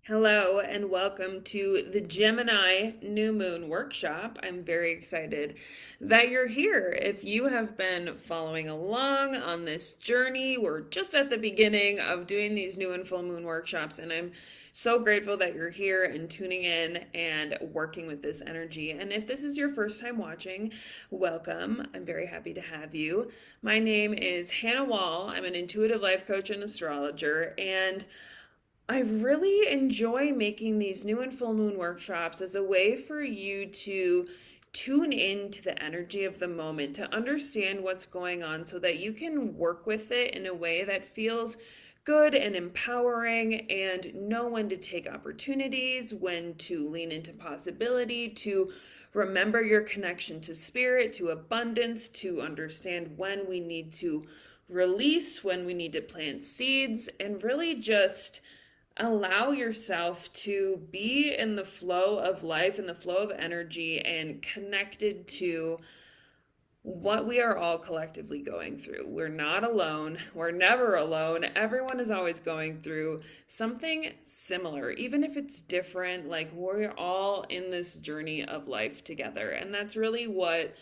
Hello and welcome to the Gemini New Moon Workshop. I'm very excited that you're here. If you have been following along on this journey, we're just at the beginning of doing these new and full moon workshops, and I'm so grateful that you're here and tuning in and working with this energy. And if this is your first time watching, welcome. I'm very happy to have you. My name is Hannah Wall. I'm an intuitive life coach and astrologer, and I really enjoy making these new and full moon workshops as a way for you to tune into the energy of the moment, to understand what's going on so that you can work with it in a way that feels good and empowering and know when to take opportunities, when to lean into possibility, to remember your connection to spirit, to abundance, to understand when we need to release, when we need to plant seeds, and really just allow yourself to be in the flow of life and the flow of energy and connected to what we are all collectively going through. We're not alone. We're never alone. Everyone is always going through something similar, even if it's different. Like, we're all in this journey of life together. And that's really what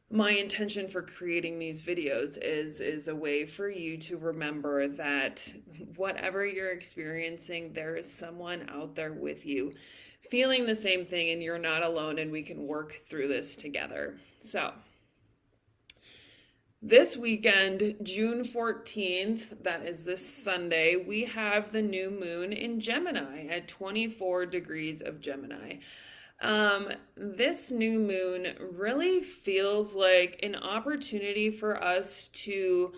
my intention for creating these videos is a way for you to remember that whatever you're experiencing, there is someone out there with you feeling the same thing, and you're not alone, and we can work through this together. So this weekend, June 14th, that is this Sunday, we have the new moon in Gemini at 24 degrees of Gemini. This new moon really feels like an opportunity for us to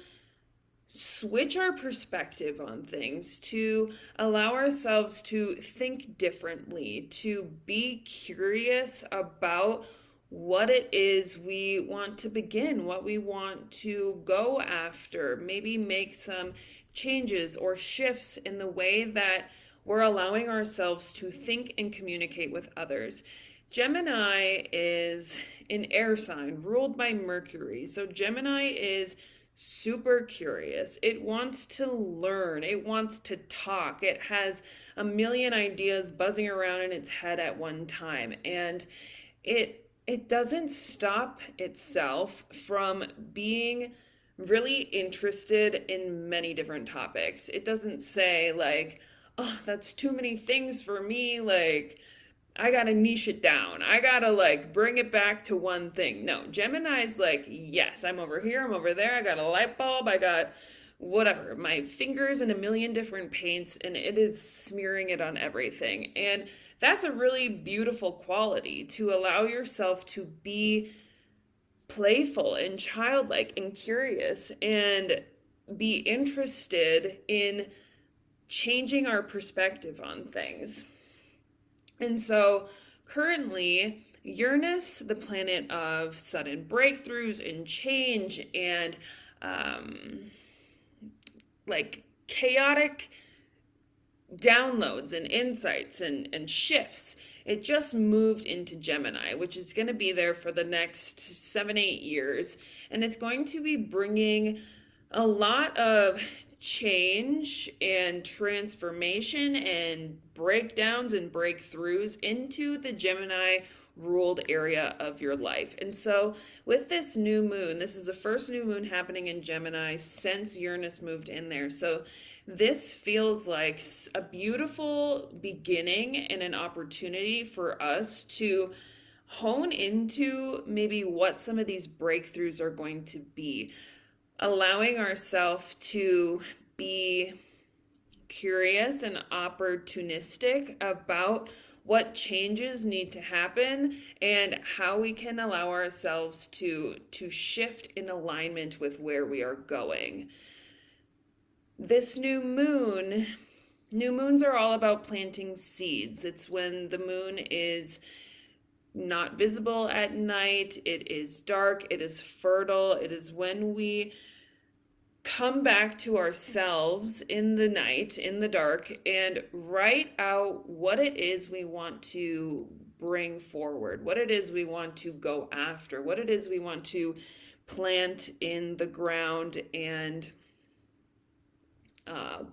switch our perspective on things, to allow ourselves to think differently, to be curious about what it is we want to begin, what we want to go after, maybe make some changes or shifts in the way that we're allowing ourselves to think and communicate with others. Gemini is an air sign ruled by Mercury. So Gemini is super curious. It wants to learn. It wants to talk. It has a million ideas buzzing around in its head at one time. And it doesn't stop itself from being really interested in many different topics. It doesn't say like, oh, that's too many things for me. Like, I gotta niche it down. I gotta like bring it back to one thing. No, Gemini's like, yes, I'm over here, I'm over there. I got a light bulb, I got whatever, my fingers in a million different paints, and it is smearing it on everything. And that's a really beautiful quality, to allow yourself to be playful and childlike and curious and be interested in changing our perspective on things. And so currently, Uranus, the planet of sudden breakthroughs and change and like chaotic downloads and insights and shifts, it just moved into Gemini, which is going to be there for the next 7-8 years. And it's going to be bringing a lot of change and transformation and breakdowns and breakthroughs into the Gemini ruled area of your life. And so with this new moon, this is the first new moon happening in Gemini since Uranus moved in there. So this feels like a beautiful beginning and an opportunity for us to hone into maybe what some of these breakthroughs are going to be, allowing ourselves to be curious and opportunistic about what changes need to happen and how we can allow ourselves to shift in alignment with where we are going. This new moons are all about planting seeds. It's when the moon is not visible at night, it is dark, it is fertile, it is when we come back to ourselves in the night, in the dark, and write out what it is we want to bring forward, what it is we want to go after, what it is we want to plant in the ground and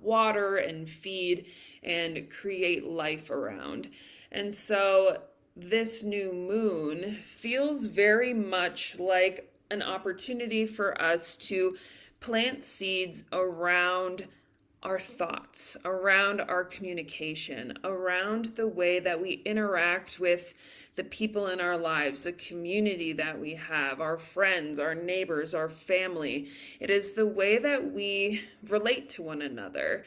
water and feed and create life around. And so this new moon feels very much like an opportunity for us to plant seeds around our thoughts, around our communication, around the way that we interact with the people in our lives, the community that we have, our friends, our neighbors, our family. It is the way that we relate to one another.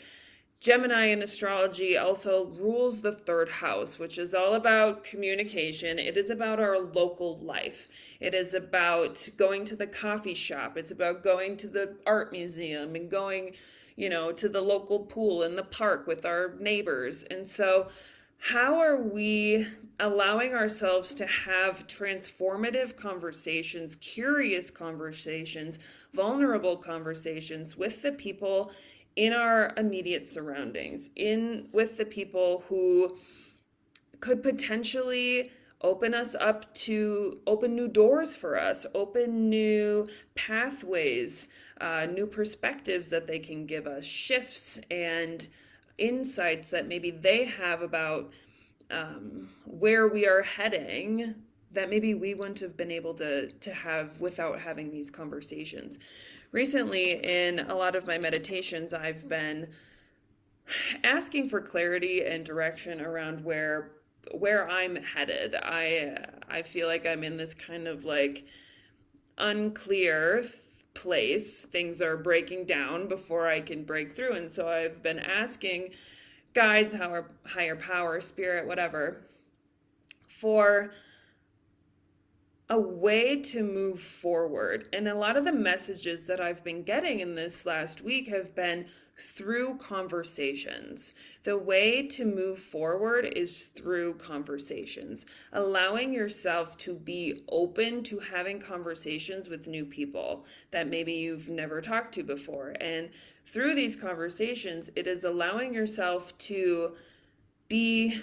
Gemini in astrology also rules the third house, which is all about communication. It is about our local life. It is about going to the coffee shop. It's about going to the art museum and going, to the local pool in the park with our neighbors. And so, how are we allowing ourselves to have transformative conversations, curious conversations, vulnerable conversations with the people in our immediate surroundings, with the people who could potentially open us up to open new doors for us, open new pathways, new perspectives that they can give us, shifts and insights that maybe they have about where we are heading that maybe we wouldn't have been able to have without having these conversations. Recently, in a lot of my meditations, I've been asking for clarity and direction around where I'm headed. I feel like I'm in this kind of like unclear place. Things are breaking down before I can break through. And so I've been asking guides, higher power, spirit, whatever, for a way to move forward. And a lot of the messages that I've been getting in this last week have been through conversations. The way to move forward is through conversations, allowing yourself to be open to having conversations with new people that maybe you've never talked to before. And through these conversations, it is allowing yourself to be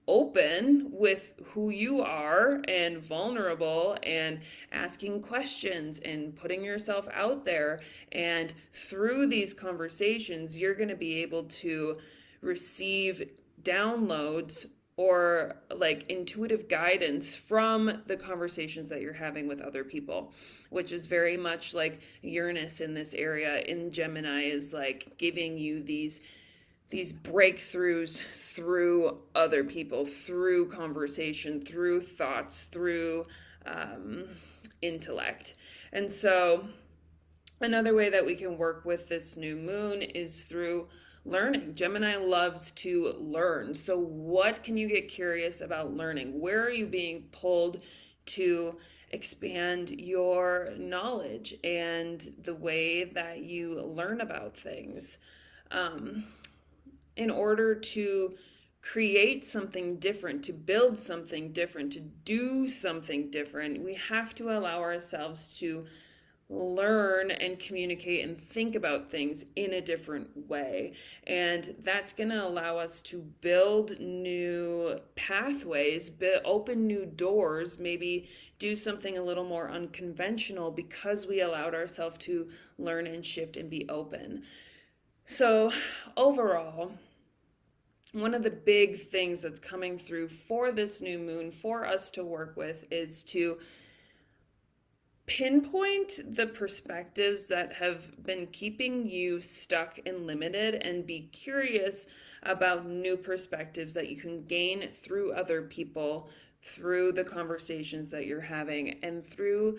open with who you are and vulnerable and asking questions and putting yourself out there. And through these conversations, you're going to be able to receive downloads or like intuitive guidance from the conversations that you're having with other people, which is very much like Uranus in this area in Gemini is like giving you these breakthroughs through other people, through conversation, through thoughts, through intellect. And so another way that we can work with this new moon is through learning. Gemini loves to learn. So what can you get curious about learning? Where are you being pulled to expand your knowledge and the way that you learn about things? In order to create something different, to build something different, to do something different, we have to allow ourselves to learn and communicate and think about things in a different way. And that's going to allow us to build new pathways, open new doors, maybe do something a little more unconventional because we allowed ourselves to learn and shift and be open. So overall, one of the big things that's coming through for this new moon for us to work with is to pinpoint the perspectives that have been keeping you stuck and limited and be curious about new perspectives that you can gain through other people, through the conversations that you're having, and through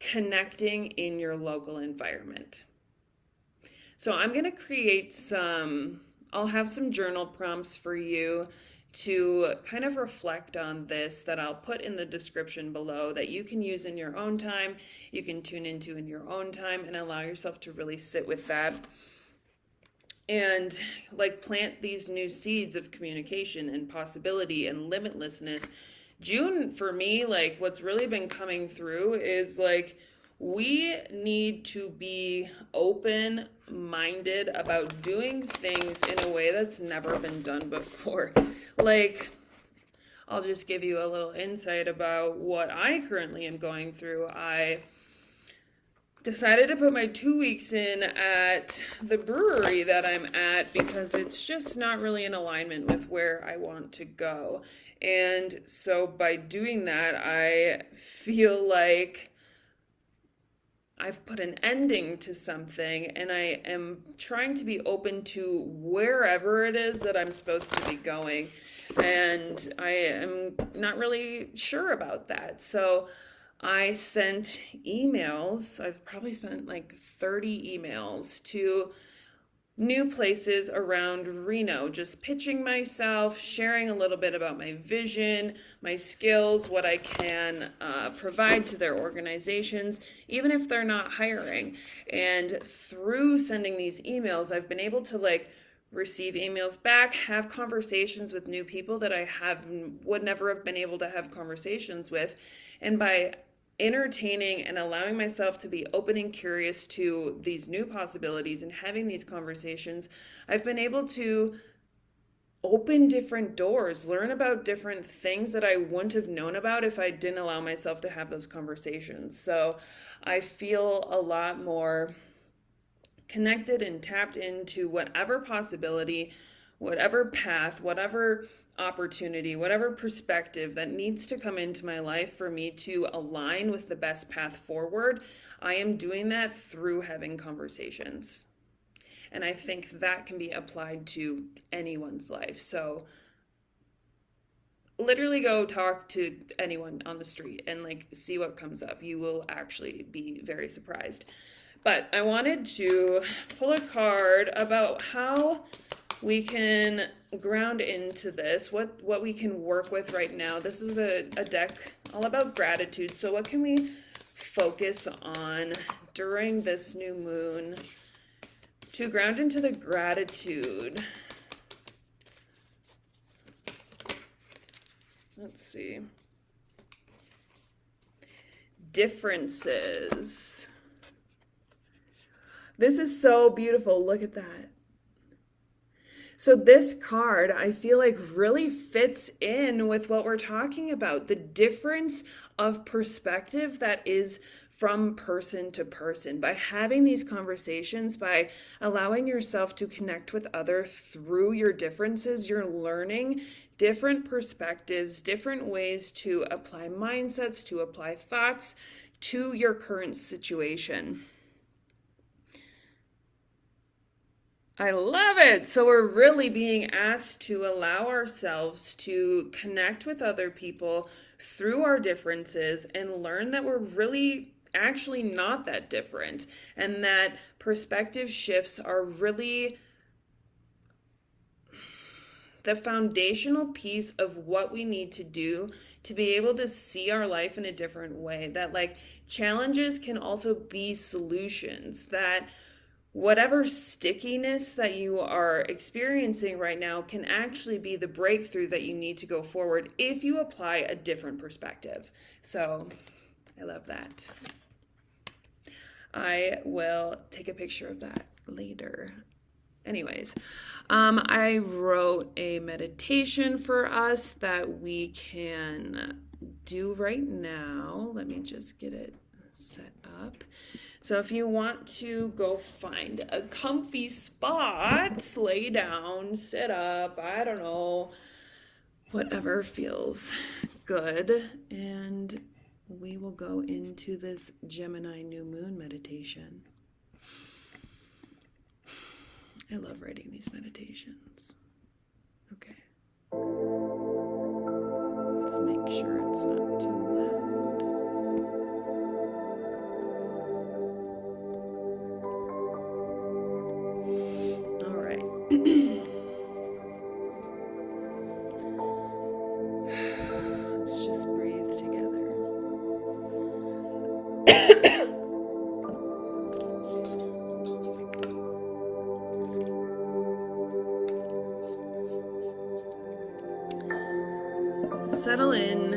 connecting in your local environment. So I'm going to create I'll have some journal prompts for you to kind of reflect on this that I'll put in the description below that you can use in your own time, you can tune into in your own time and allow yourself to really sit with that and like plant these new seeds of communication and possibility and limitlessness. June for me, like what's really been coming through is like we need to be open-minded about doing things in a way that's never been done before. Like, I'll just give you a little insight about what I currently am going through. I decided to put my 2 weeks in at the brewery that I'm at because it's just not really in alignment with where I want to go. And so by doing that, I feel like I've put an ending to something, and I am trying to be open to wherever it is that I'm supposed to be going. And I am not really sure about that. So I sent emails. I've probably spent like 30 emails to new places around Reno, just pitching myself, sharing a little bit about my vision, my skills, what I can provide to their organizations, even if they're not hiring. And through sending these emails, I've been able to receive emails back, have conversations with new people that I would never have been able to have conversations with. And by entertaining and allowing myself to be open and curious to these new possibilities and having these conversations, I've been able to open different doors, learn about different things that I wouldn't have known about if I didn't allow myself to have those conversations. So I feel a lot more connected and tapped into whatever possibility, whatever path, whatever opportunity, whatever perspective that needs to come into my life for me to align with the best path forward. I am doing that through having conversations. And I think that can be applied to anyone's life. So literally go talk to anyone on the street and see what comes up. You will actually be very surprised. But I wanted to pull a card about how we can ground into this, what we can work with right now. This is a deck all about gratitude. So what can we focus on during this new moon to ground into the gratitude? Let's see. Differences. This is so beautiful. Look at that. So this card, I feel like, really fits in with what we're talking about. The difference of perspective that is from person to person. By having these conversations, by allowing yourself to connect with others through your differences, you're learning different perspectives, different ways to apply mindsets, to apply thoughts to your current situation. I love it. So we're really being asked to allow ourselves to connect with other people through our differences and learn that we're really actually not that different, and that perspective shifts are really the foundational piece of what we need to do to be able to see our life in a different way. That challenges can also be solutions, that whatever stickiness that you are experiencing right now can actually be the breakthrough that you need to go forward if you apply a different perspective. So I love that. I will take a picture of that later. Anyways, I wrote a meditation for us that we can do right now. Let me just get it set up. So if you want to go find a comfy spot, lay down, sit up, I don't know, whatever feels good, and we will go into this Gemini New Moon meditation. I love writing these meditations. Okay. Let's make sure it's not too loud. All right. Let's just breathe together. Settle in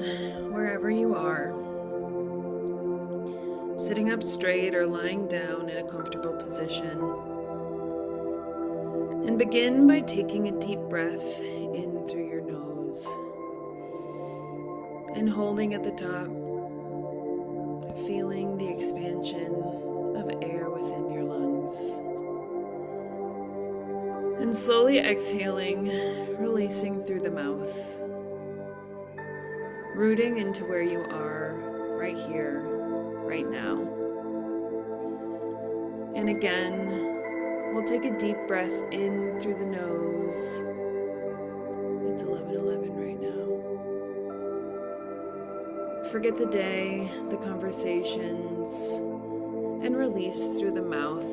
wherever you are, sitting up straight or lying down in a comfortable position. And begin by taking a deep breath in through your nose and holding at the top, feeling the expansion of air within your lungs. And slowly exhaling, releasing through the mouth. Rooting into where you are, right here, right now. And again, we'll take a deep breath in through the nose. It's 11:11 right now. Forget the day, the conversations, and release through the mouth,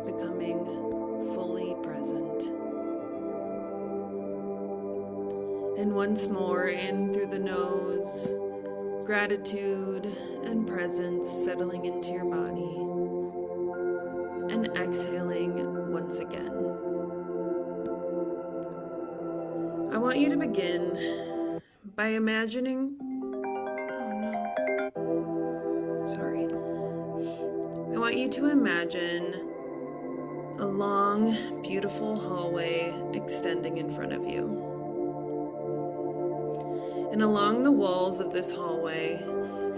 becoming fully present. And once more, in through the nose, gratitude and presence settling into your body. And exhaling once again. I want you to begin by imagining, I want you to imagine a long, beautiful hallway extending in front of you. And along the walls of this hallway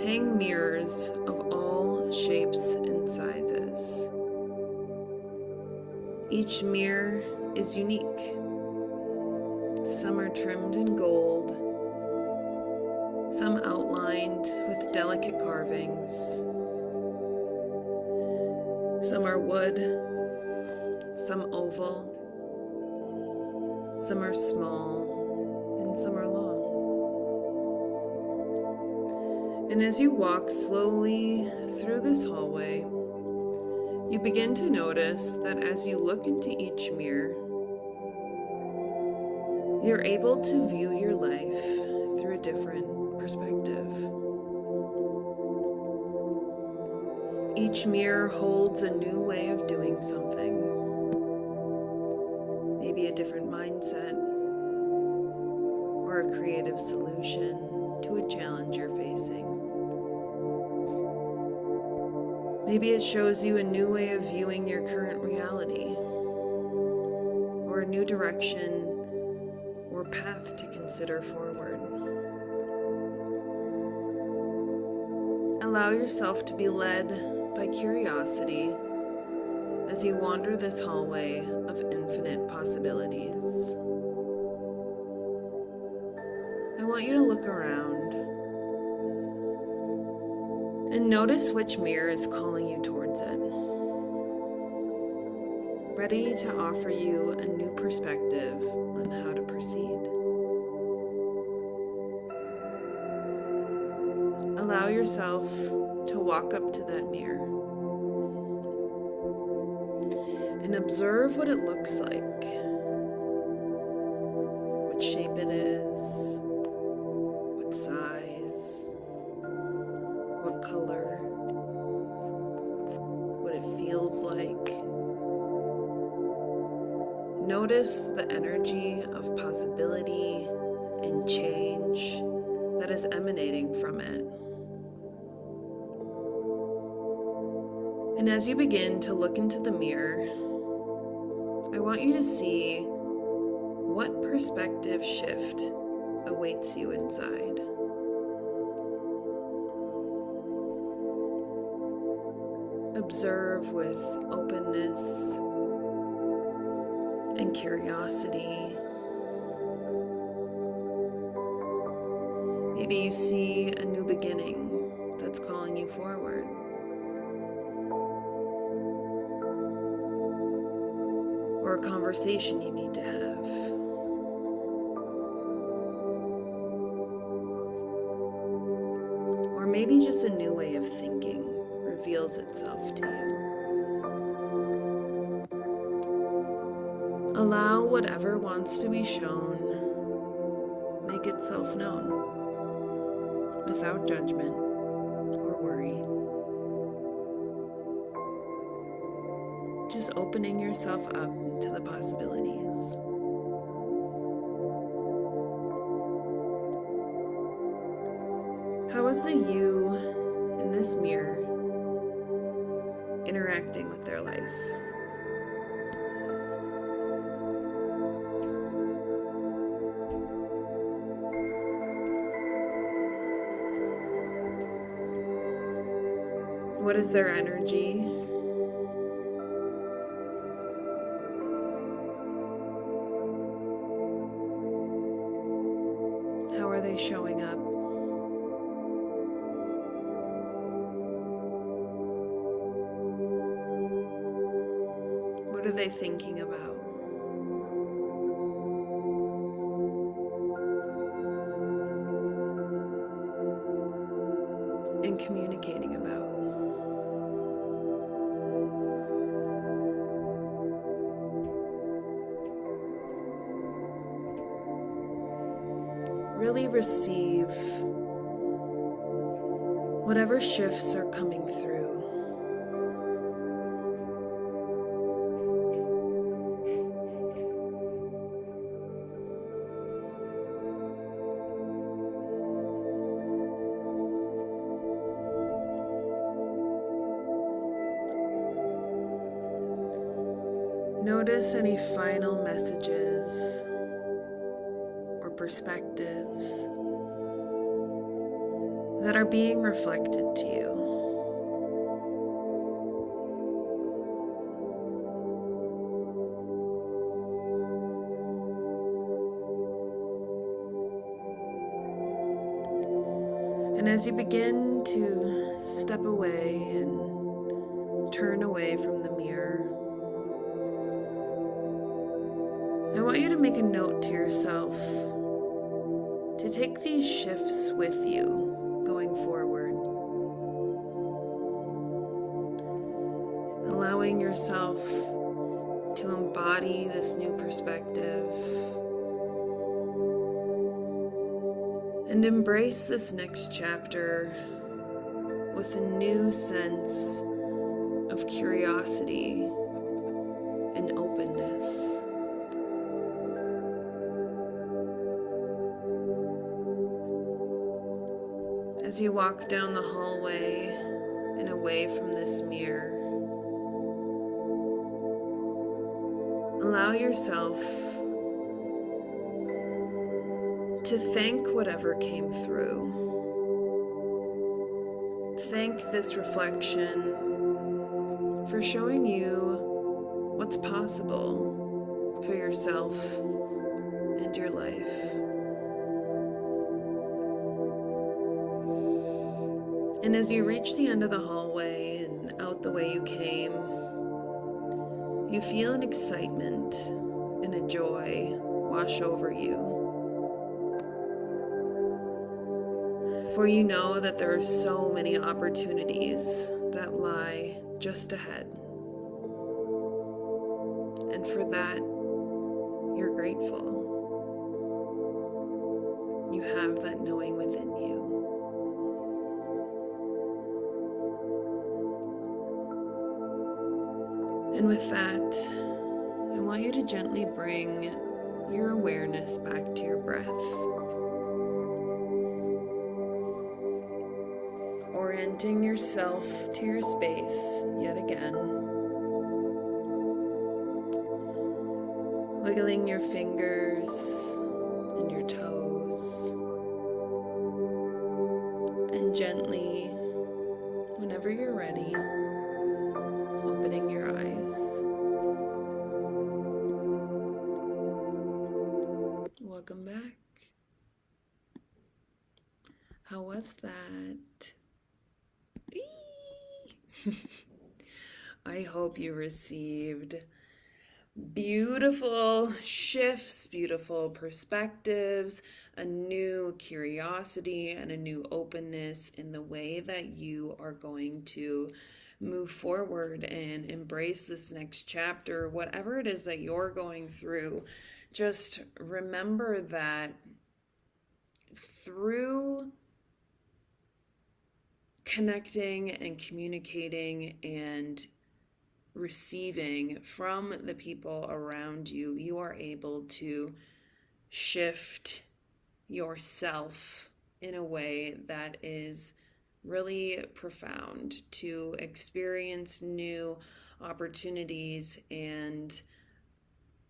hang mirrors of all shapes and sizes. Each mirror is unique. Some are trimmed in gold, some outlined with delicate carvings. Some are wood, some oval, some are small, and some are long. And as you walk slowly through this hallway, you begin to notice that as you look into each mirror, you're able to view your life through a different perspective. Each mirror holds a new way of doing something, maybe a different mindset, or a creative solution to a challenge you're facing. Maybe it shows you a new way of viewing your current reality, or a new direction or path to consider forward. Allow yourself to be led by curiosity as you wander this hallway of infinite possibilities. I want you to look around and notice which mirror is calling you towards it, ready to offer you a new perspective on how to proceed. Allow yourself to walk up to that mirror and observe what it looks like, what shape it is, what size, what color, what it feels like. Notice the energy of possibility and change that is emanating from it. And as you begin to look into the mirror, I want you to see what perspective shift awaits you inside. Observe with openness and curiosity. Maybe you see a new beginning that's calling you forward. Or a conversation you need to have. Or maybe just a new way of thinking reveals itself to you. Allow whatever wants to be shown, make itself known, without judgment or worry. Just opening yourself up to the possibilities. How is the you in this mirror interacting with their life? What is their energy? How are they showing up? What are they thinking about? And communicating about? Really receive whatever shifts are coming through. Notice any final messages or perspectives that are being reflected to you. And as you begin to step away and turn away from the mirror, I want you to make a note to yourself to take these shifts with you going forward. Allowing yourself to embody this new perspective and embrace this next chapter with a new sense of curiosity and openness. As you walk down the hallway and away from this mirror, allow yourself to thank whatever came through. Thank this reflection for showing you what's possible for yourself and your life. And as you reach the end of the hallway and out the way you came, you feel an excitement and a joy wash over you. For you know that there are so many opportunities that lie just ahead. And for that, you're grateful. You have that knowing within you. And with that, I want you to gently bring your awareness back to your breath. Orienting yourself to your space yet again. Wiggling your fingers and your toes. And gently, whenever you're ready, opening your eyes. Welcome back. How was that? I hope you received beautiful shifts, beautiful perspectives, a new curiosity, and a new openness in the way that you are going to move forward and embrace this next chapter, whatever it is that you're going through. Just remember that through connecting and communicating and receiving from the people around you, you are able to shift yourself in a way that is really profound, to experience new opportunities and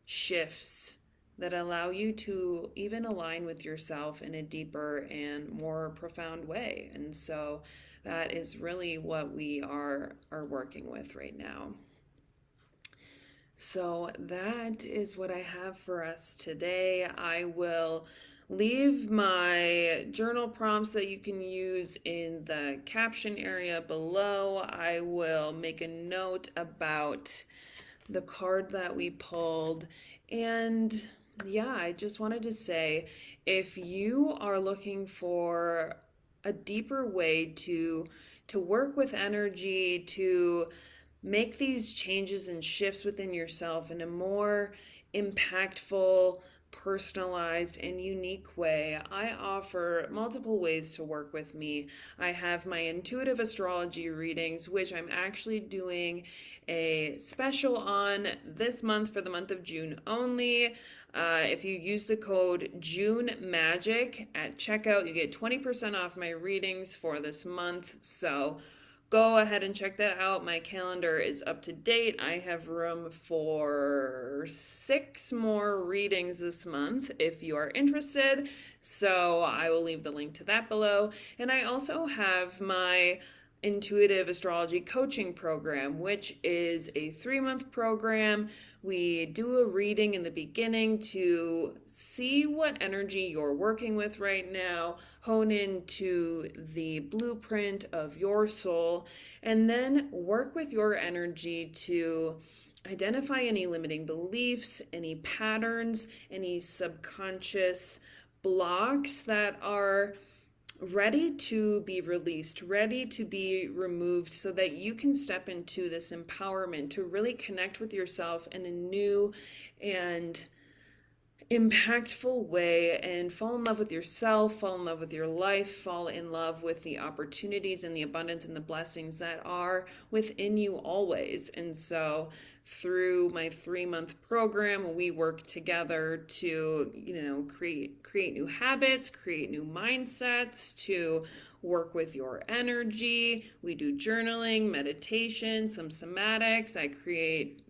shifts that allow you to even align with yourself in a deeper and more profound way. And so that is really what we are working with right now. So that is what I have for us today. I will leave my journal prompts that you can use in the caption area below. I will make a note about the card that we pulled. And yeah, I just wanted to say, if you are looking for a deeper way to work with energy, to make these changes and shifts within yourself in a more impactful, personalized, and unique way, I offer multiple ways to work with me. I have my intuitive astrology readings, which I'm actually doing a special on this month for the month of June only. If you use the code JuneMagic at checkout, you get 20% off my readings for this month. So go ahead and check that out. My calendar is up to date. I have room for 6 more readings this month if you are interested. So I will leave the link to that below. And I also have my intuitive astrology coaching program, which is a 3-month program. We do a reading in the beginning to see what energy you're working with right now, hone into the blueprint of your soul, and then work with your energy to identify any limiting beliefs, any patterns, any subconscious blocks that are ready to be released, ready to be removed, so that you can step into this empowerment to really connect with yourself in a new and impactful way and fall in love with yourself, fall in love with your life, fall in love with the opportunities and the abundance and the blessings that are within you always. And so through my 3-month program, we work together to, create new habits, create new mindsets, to work with your energy. We do journaling, meditation, some somatics. I create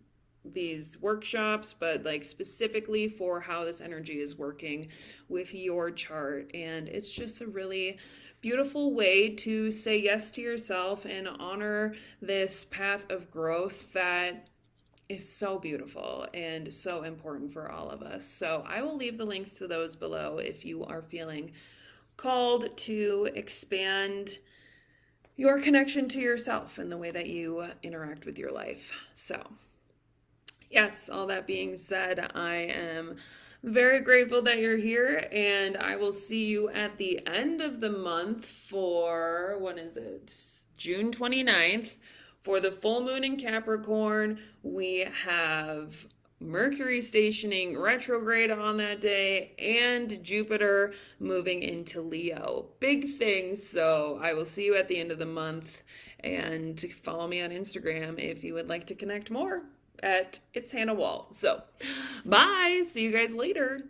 these workshops, but like specifically for how this energy is working with your chart. And it's just a really beautiful way to say yes to yourself and honor this path of growth that is so beautiful and so important for all of us. So I will leave the links to those below if you are feeling called to expand your connection to yourself and the way that you interact with your life. So yes, all that being said, I am very grateful that you're here, and I will see you at the end of the month for, when is it? June 29th. For the full moon in Capricorn, we have Mercury stationing retrograde on that day and Jupiter moving into Leo. Big things. So I will see you at the end of the month, and follow me on Instagram if you would like to connect more at It's Hannah Wall. So bye. See you guys later.